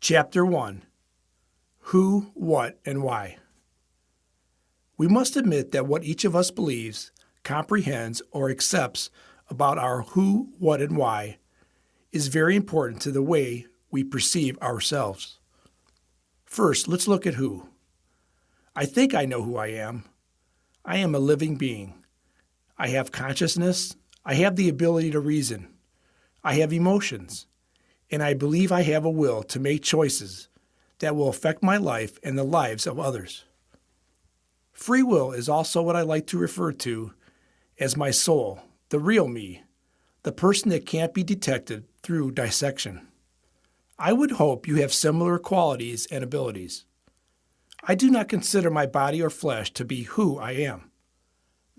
Chapter 1: Who, What, and Why. We must admit that what each of us believes, comprehends, or accepts about our who, what, and why is very important to the way we perceive ourselves. First, let's look at who. I think I know who I am. I am a living being. I have consciousness. I have the ability to reason. I have emotions. And I believe I have a will to make choices that will affect my life and the lives of others. Free will is also what I like to refer to as my soul, the real me, the person that can't be detected through dissection. I would hope you have similar qualities and abilities. I do not consider my body or flesh to be who I am.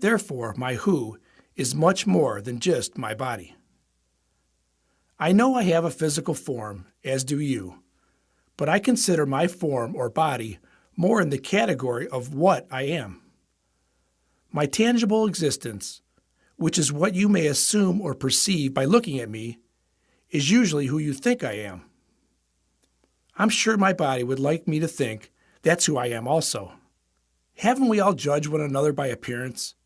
Therefore, my who is much more than just my body. I know I have a physical form, as do you, but I consider my form or body more in the category of what I am. My tangible existence, which is what you may assume or perceive by looking at me, is usually who you think I am. I'm sure my body would like me to think that's who I am also. Haven't we all judged one another by appearance?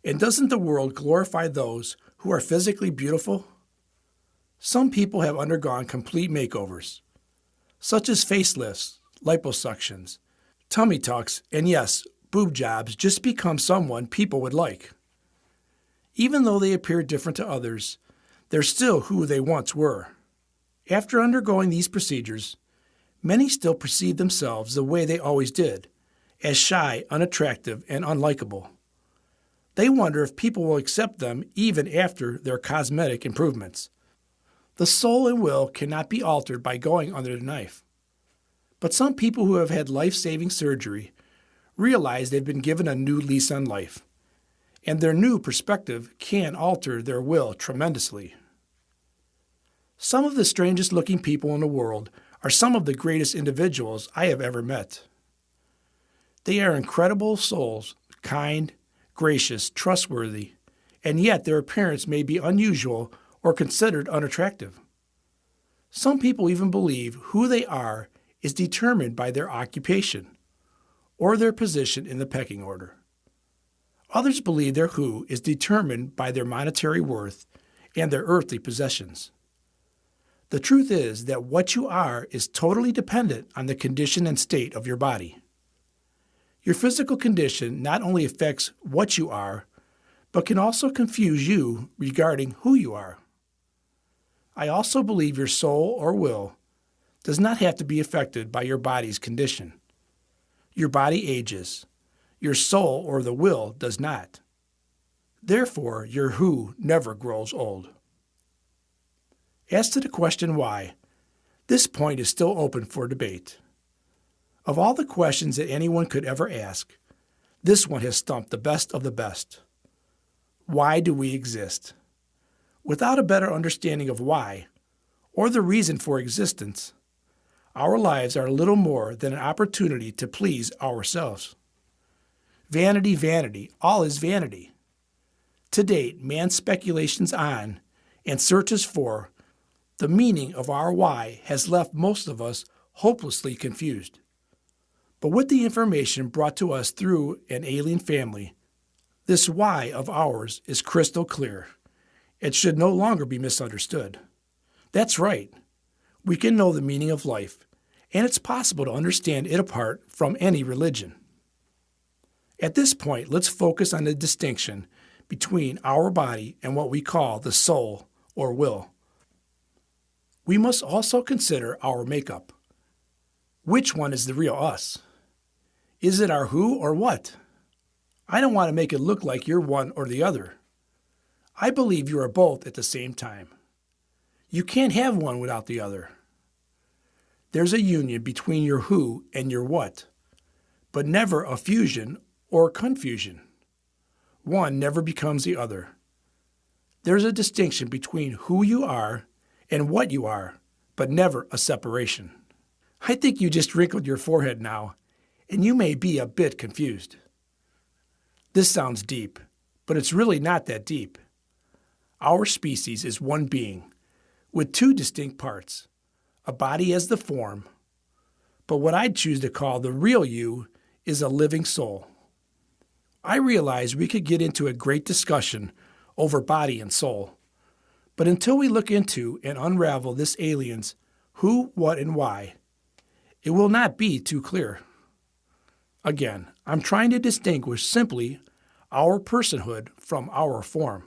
And doesn't the world glorify those who are physically beautiful? Some people have undergone complete makeovers, such as facelifts, liposuctions, tummy tucks, and yes, boob jobs just become someone people would like. Even though they appear different to others, they're still who they once were. After undergoing these procedures, many still perceive themselves the way they always did, as shy, unattractive, and unlikable. They wonder if people will accept them even after their cosmetic improvements. The soul and will cannot be altered by going under the knife. But some people who have had life-saving surgery realize they've been given a new lease on life, and their new perspective can alter their will tremendously. Some of the strangest-looking people in the world are some of the greatest individuals I have ever met. They are incredible souls, kind, gracious, trustworthy, and yet their appearance may be unusual or considered unattractive. Some people even believe who they are is determined by their occupation or their position in the pecking order. Others believe their who is determined by their monetary worth and their earthly possessions. The truth is that what you are is totally dependent on the condition and state of your body. Your physical condition not only affects what you are, but can also confuse you regarding who you are. I also believe your soul or will does not have to be affected by your body's condition. Your body ages. Your soul or the will does not. Therefore, your who never grows old. As to the question why, this point is still open for debate. Of all the questions that anyone could ever ask, this one has stumped the best of the best. Why do we exist? Without a better understanding of why, or the reason for existence, our lives are little more than an opportunity to please ourselves. Vanity, vanity, all is vanity. To date, man's speculations on and searches for the meaning of our why has left most of us hopelessly confused. But with the information brought to us through an alien family, this why of ours is crystal clear. It should no longer be misunderstood. That's right. We can know the meaning of life, and it's possible to understand it apart from any religion. At this point, let's focus on the distinction between our body and what we call the soul or will. We must also consider our makeup. Which one is the real us? Is it our who or what? I don't want to make it look like you're one or the other. I believe you are both at the same time. You can't have one without the other. There's a union between your who and your what, but never a fusion or confusion. One never becomes the other. There's a distinction between who you are and what you are, but never a separation. I think you just wrinkled your forehead now, and you may be a bit confused. This sounds deep, but it's really not that deep. Our species is one being, with two distinct parts, a body as the form, but what I'd choose to call the real you is a living soul. I realize we could get into a great discussion over body and soul, but until we look into and unravel this alien's who, what, and why, it will not be too clear. Again, I'm trying to distinguish simply our personhood from our form.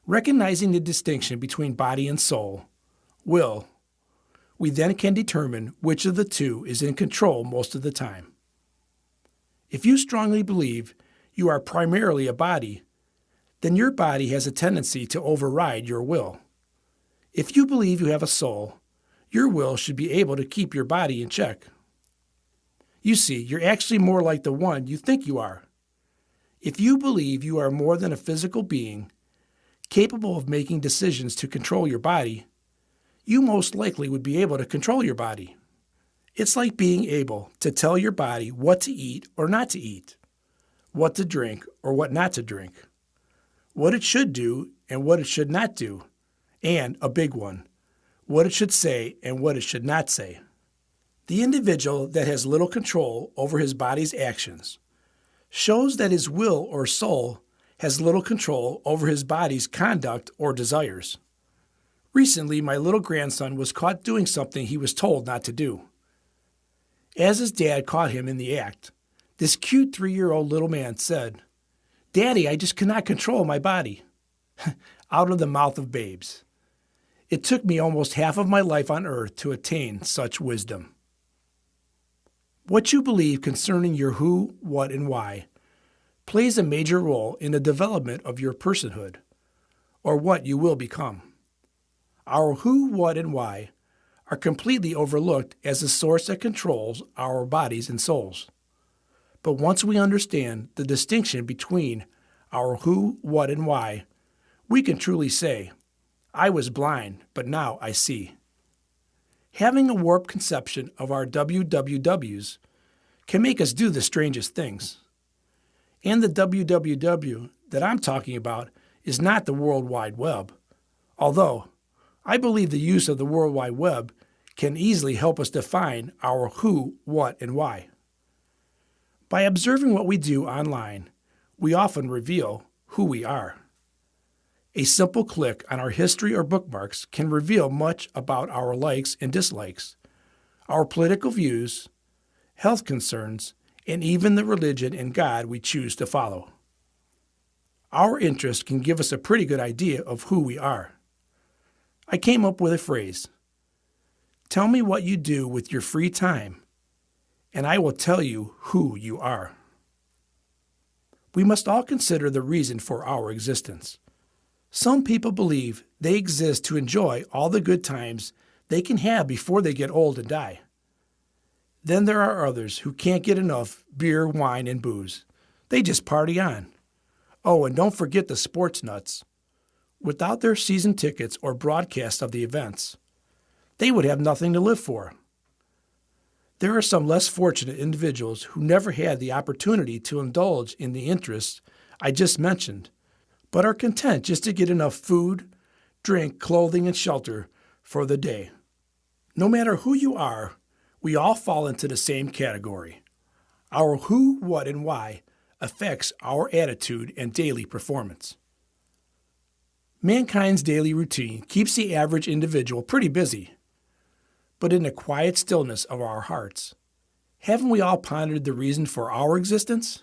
Recognizing the distinction between body and soul, we then can determine which of the two is in control most of the time. If you strongly believe you are primarily a body, then your body has a tendency to override your will. If you believe you have a soul, your will should be able to keep your body in check. You see, you're actually more like the one you think you are. If you believe you are more than a physical being, capable of making decisions to control your body, you most likely would be able to control your body. It's like being able to tell your body what to eat or not to eat, what to drink or what not to drink, what it should do and what it should not do, and a big one, what it should say and what it should not say. The individual that has little control over his body's actions shows that his will or soul has little control over his body's conduct or desires. Recently, my little grandson was caught doing something he was told not to do. As his dad caught him in the act, this cute 3-year-old little man said, "Daddy, I just cannot control my body." Out of the mouth of babes. It took me almost half of my life on earth to attain such wisdom. What you believe concerning your who, what, and why plays a major role in the development of your personhood, or what you will become. Our who, what, and why are completely overlooked as the source that controls our bodies and souls. But once we understand the distinction between our who, what, and why, we can truly say, "I was blind, but now I see." Having a warped conception of our WWWs can make us do the strangest things. And the WWW that I'm talking about is not the World Wide Web, although I believe the use of the World Wide Web can easily help us define our who, what, and why. By observing what we do online, we often reveal who we are. A simple click on our history or bookmarks can reveal much about our likes and dislikes, our political views, health concerns, and even the religion and God we choose to follow. Our interest can give us a pretty good idea of who we are. I came up with a phrase: "Tell me what you do with your free time, and I will tell you who you are." We must all consider the reason for our existence. Some people believe they exist to enjoy all the good times they can have before they get old and die. Then there are others who can't get enough beer, wine, and booze. They just party on. Oh, and don't forget the sports nuts. Without their season tickets or broadcast of the events, they would have nothing to live for. There are some less fortunate individuals who never had the opportunity to indulge in the interests I just mentioned, but are content just to get enough food, drink, clothing, and shelter for the day. No matter who you are, we all fall into the same category. Our who, what, and why affects our attitude and daily performance. Mankind's daily routine keeps the average individual pretty busy. But in the quiet stillness of our hearts, haven't we all pondered the reason for our existence?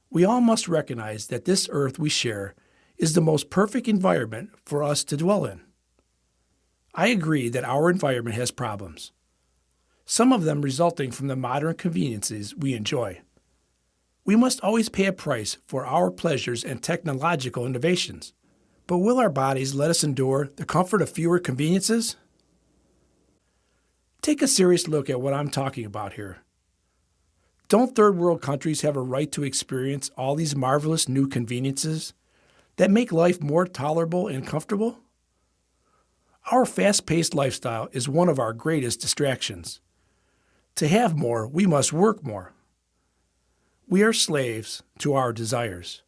We all must recognize that this earth we share is the most perfect environment for us to dwell in. I agree that our environment has problems, some of them resulting from the modern conveniences we enjoy. We must always pay a price for our pleasures and technological innovations. But will our bodies let us endure the comfort of fewer conveniences? Take a serious look at what I'm talking about here. Don't third world countries have a right to experience all these marvelous new conveniences that make life more tolerable and comfortable? Our fast-paced lifestyle is one of our greatest distractions. To have more, we must work more. We are slaves to our desires.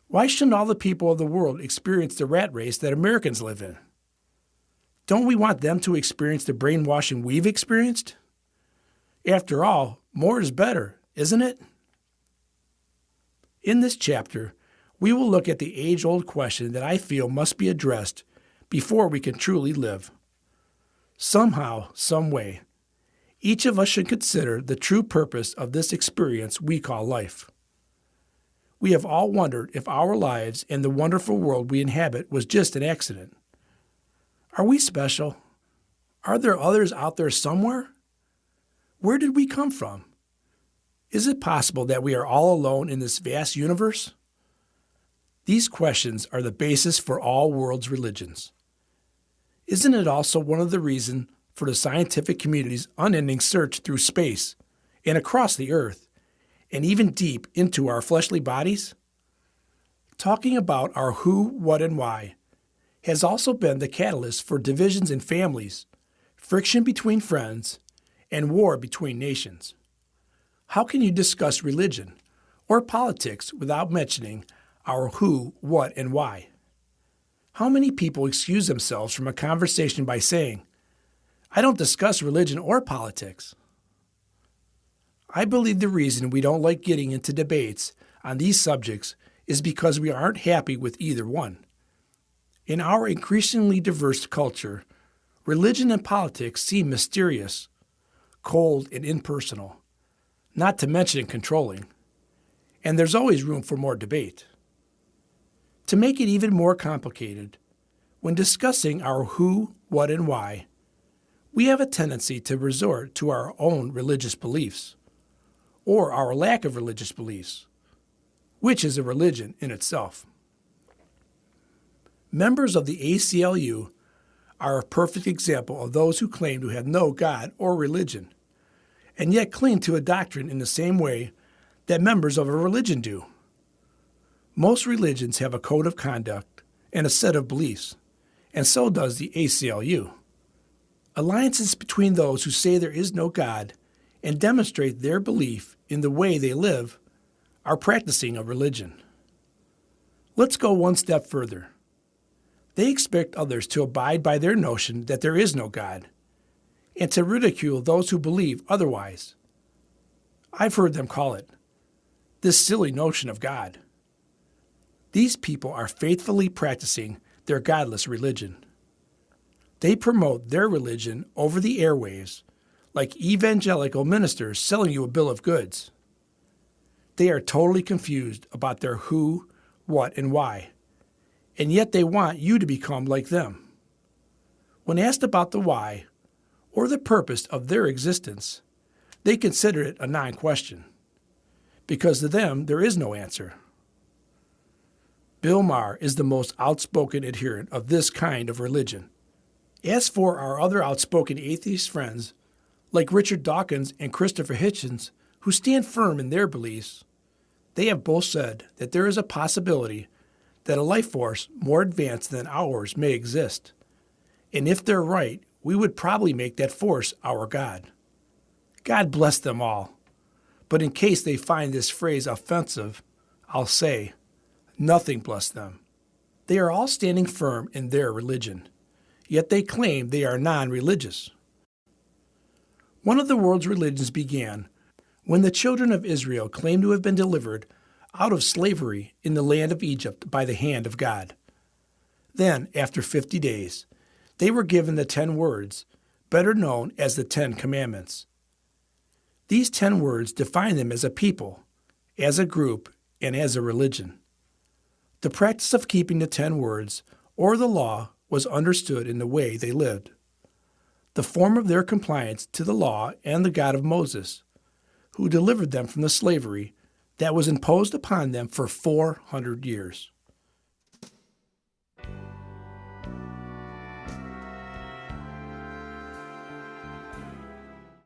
Why shouldn't all the people of the world experience the rat race that Americans live in? Don't we want them to experience the brainwashing we've experienced? After all, more is better, isn't it? In this chapter, we will look at the age-old question that I feel must be addressed before we can truly live. Somehow, some way, each of us should consider the true purpose of this experience we call life. We have all wondered if our lives and the wonderful world we inhabit was just an accident. Are we special? Are there others out there somewhere? Where did we come from? Is it possible that we are all alone in this vast universe? These questions are the basis for all world's religions. Isn't it also one of the reasons for the scientific community's unending search through space and across the earth, and even deep into our fleshly bodies? Talking about our who, what, and why has also been the catalyst for divisions in families, friction between friends, and war between nations. How can you discuss religion or politics without mentioning our who, what, and why? How many people excuse themselves from a conversation by saying, "I don't discuss religion or politics"? I believe the reason we don't like getting into debates on these subjects is because we aren't happy with either one. In our increasingly diverse culture, religion and politics seem mysterious, cold, and impersonal, not to mention controlling, and there's always room for more debate. To make it even more complicated, when discussing our who, what, and why, we have a tendency to resort to our own religious beliefs, or our lack of religious beliefs, which is a religion in itself. Members of the ACLU are a perfect example of those who claim to have no God or religion, and yet cling to a doctrine in the same way that members of a religion do. Most religions have a code of conduct and a set of beliefs, and so does the ACLU. Alliances between those who say there is no God and demonstrate their belief in the way they live are practicing a religion. Let's go one step further. They expect others to abide by their notion that there is no God, and to ridicule those who believe otherwise. I've heard them call it this silly notion of God. These people are faithfully practicing their godless religion. They promote their religion over the airwaves like evangelical ministers selling you a bill of goods. They are totally confused about their who, what, and why, and yet they want you to become like them. When asked about the why or the purpose of their existence, they consider it a non-question, because to them there is no answer. Bill Maher is the most outspoken adherent of this kind of religion. As for our other outspoken atheist friends, like Richard Dawkins and Christopher Hitchens, who stand firm in their beliefs, they have both said that there is a possibility that a life force more advanced than ours may exist. And if they're right, we would probably make that force our God. God bless them all. But in case they find this phrase offensive, I'll say, nothing bless them. They are all standing firm in their religion, yet they claim they are non-religious. One of the world's religions began when the children of Israel claimed to have been delivered out of slavery in the land of Egypt by the hand of God. Then, after 50 days, they were given the 10 words, better known as the 10 Commandments. These 10 words define them as a people, as a group, and as a religion. The practice of keeping the 10 words, or the law, was understood in the way they lived. The form of their compliance to the law and the God of Moses, who delivered them from the slavery that was imposed upon them for 400 years.